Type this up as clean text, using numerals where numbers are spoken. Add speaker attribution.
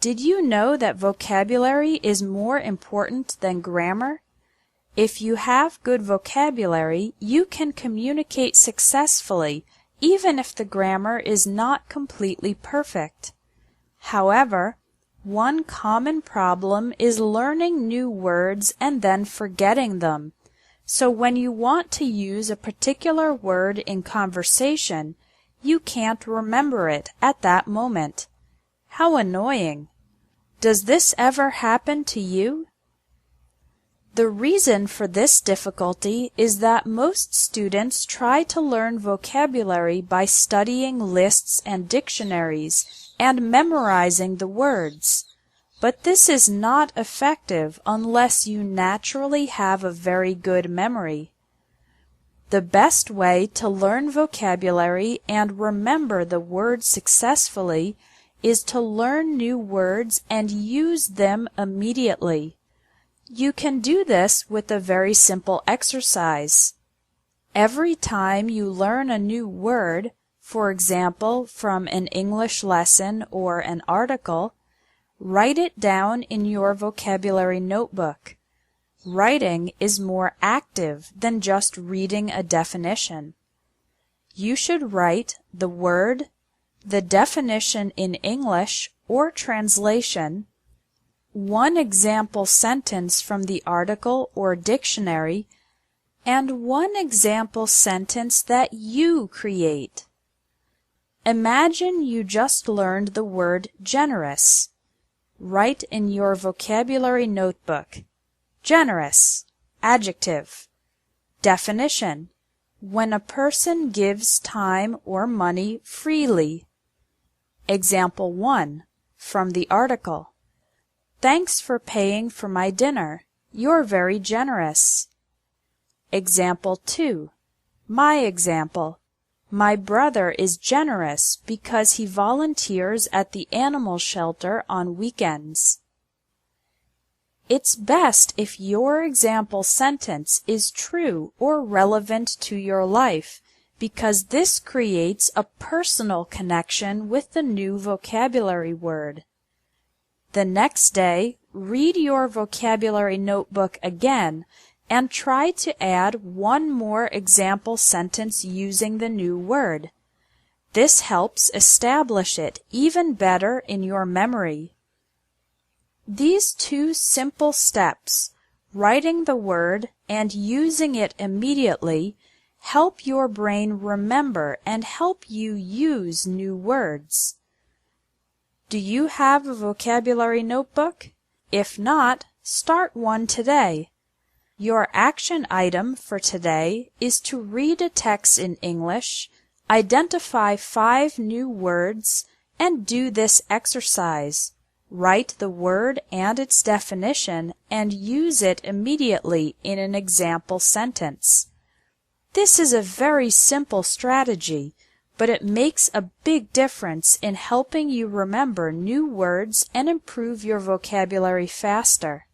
Speaker 1: Did you know that vocabulary is more important than grammar? If you have good vocabulary, you can communicate successfully, even if the grammar is not completely perfect. However, one common problem is learning new words and then forgetting them. So when you want to use a particular word in conversation, you can't remember it at that moment. How annoying! Does this ever happen to you? The reason for this difficulty is that most students try to learn vocabulary by studying lists and dictionaries and memorizing the words. But this is not effective unless you naturally have a very good memory. The best way to learn vocabulary and remember the words successfully is to learn new words and use them immediately. You can do this with a very simple exercise. Every time you learn a new word, for example, from an English lesson or an article, write it down in your vocabulary notebook. Writing is more active than just reading a definition. You should write the word, the definition in English or translation, one example sentence from the article or dictionary, and one example sentence that you create. Imagine you just learned the word generous. Write in your vocabulary notebook, generous, adjective. Definition: when a person gives time or money freely. Example 1 from the article. Thanks for paying for my dinner. You're very generous. Example 2. My example. My brother is generous because he volunteers at the animal shelter on weekends. It's best if your example sentence is true or relevant to your life, because this creates a personal connection with the new vocabulary word. The next day, read your vocabulary notebook again and try to add one more example sentence using the new word. This helps establish it even better in your memory. These two simple steps, writing the word and using it immediately, help your brain remember and help you use new words. Do you have a vocabulary notebook? If not, start one today. Your action item for today is to read a text in English, identify 5 new words, and do this exercise. Write the word and its definition and use it immediately in an example sentence. This is a very simple strategy, but it makes a big difference in helping you remember new words and improve your vocabulary faster.